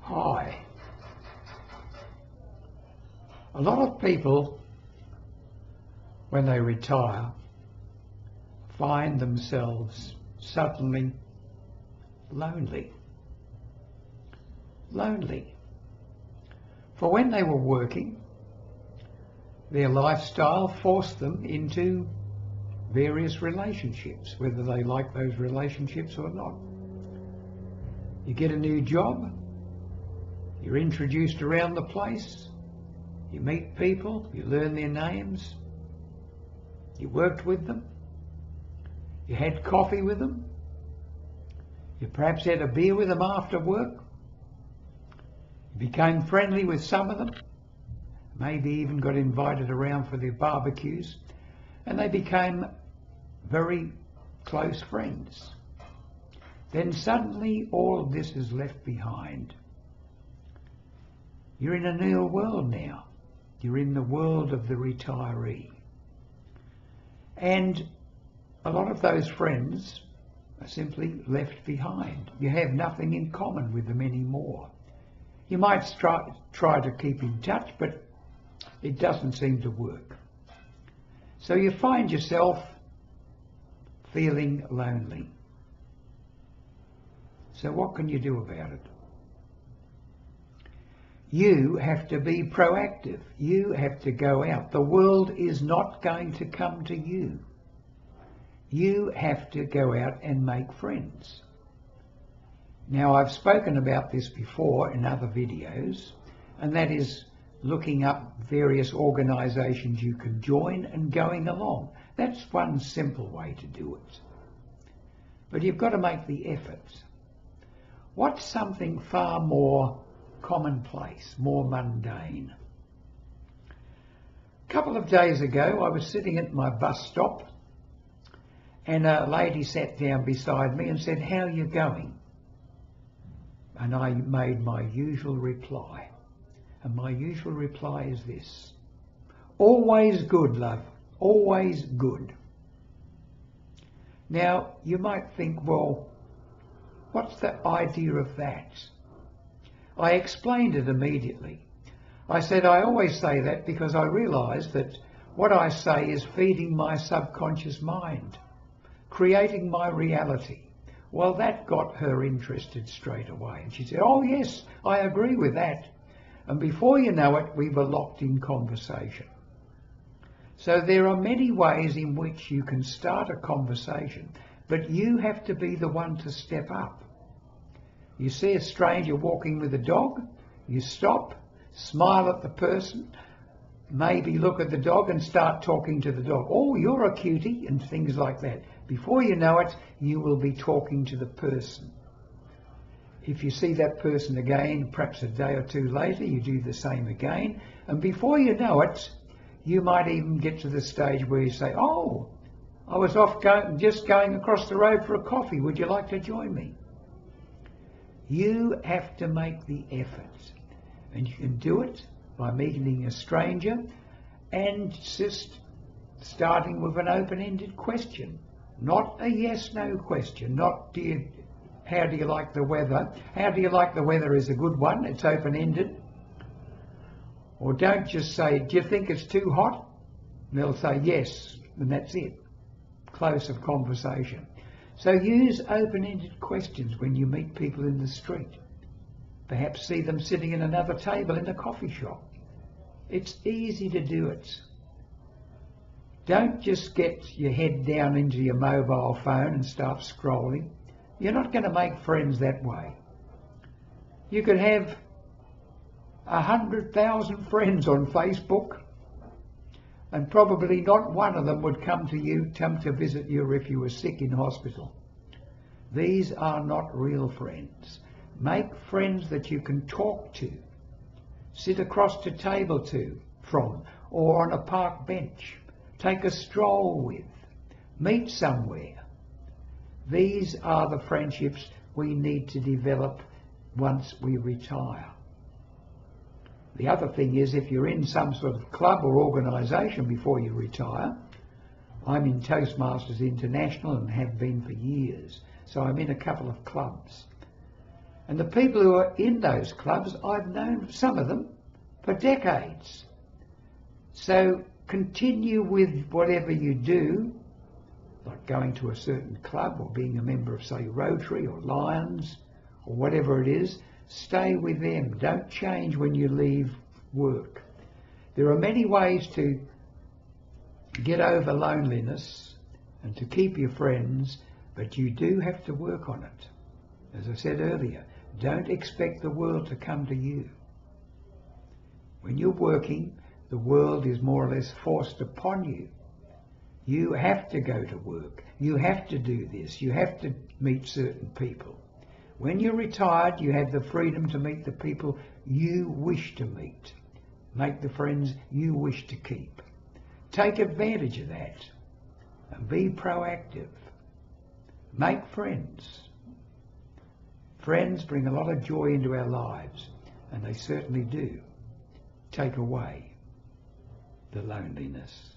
Hi. A lot of people, when they retire, find themselves suddenly lonely. Lonely. For when they were working, their lifestyle forced them into various relationships, whether they like those relationships or not. You get a new job, you're introduced around the place, you meet people, you learn their names, you worked with them, you had coffee with them, you perhaps had a beer with them after work, you became friendly with some of them, maybe even got invited around for their barbecues, and they became very close friends. Then suddenly all of this is left behind. You're in a new world now. You're in the world of the retiree. And a lot of those friends are simply left behind. You have nothing in common with them anymore. You might try to keep in touch, but it doesn't seem to work. So you find yourself feeling lonely. So what can you do about it? You have to be proactive. You have to go out. The world is not going to come to you. You have to go out and make friends. Now, I've spoken about this before in other videos, and that is looking up various organisations you can join and going along. That's one simple way to do it. But you've got to make the effort. What's something far more commonplace, more mundane? A couple of days ago, I was sitting at my bus stop and a lady sat down beside me and said, "How are you going?" And I made my usual reply. And my usual reply is this: always good, love, always good. Now, you might think, well, what's the idea of that? I explained it immediately. I said, I always say that because I realise that what I say is feeding my subconscious mind, creating my reality. Well, that got her interested straight away. And she said, oh yes, I agree with that. And before you know it, we were locked in conversation. So there are many ways in which you can start a conversation, but you have to be the one to step up. You see a stranger walking with a dog, you stop, smile at the person, maybe look at the dog and start talking to the dog. Oh, you're a cutie, and things like that. Before you know it, you will be talking to the person. If you see that person again, perhaps a day or two later, you do the same again, and before you know it, you might even get to the stage where you say, oh, I was just going across the road for a coffee, would you like to join me? You have to make the effort, and you can do it by meeting a stranger and just starting with an open-ended question, not a yes-no question, not how do you like the weather? How do you like the weather is a good one, it's open-ended. Or don't just say, do you think it's too hot? And they'll say yes, and that's it. Close of conversation. So use open-ended questions when you meet people in the street. Perhaps see them sitting at another table in a coffee shop. It's easy to do it. Don't just get your head down into your mobile phone and start scrolling. You're not going to make friends that way. You could have 100,000 friends on Facebook, and probably not one of them would come to visit you if you were sick in hospital. These are not real friends. Make friends that you can talk to, sit across the table from, or on a park bench, take a stroll with, meet somewhere. These are the friendships we need to develop once we retire. The other thing is, if you're in some sort of club or organisation before you retire, I'm in Toastmasters International and have been for years, so I'm in a couple of clubs. And the people who are in those clubs, I've known some of them for decades. So continue with whatever you do, like going to a certain club or being a member of, say, Rotary or Lions or whatever it is. Stay with them. Don't change when you leave work. There are many ways to get over loneliness and to keep your friends, but you do have to work on it. As I said earlier, don't expect the world to come to you. When you're working, the world is more or less forced upon you. You have to go to work. You have to do this. You have to meet certain people. When you're retired, you have the freedom to meet the people you wish to meet. Make the friends you wish to keep. Take advantage of that and be proactive. Make friends. Friends bring a lot of joy into our lives, and they certainly do take away the loneliness.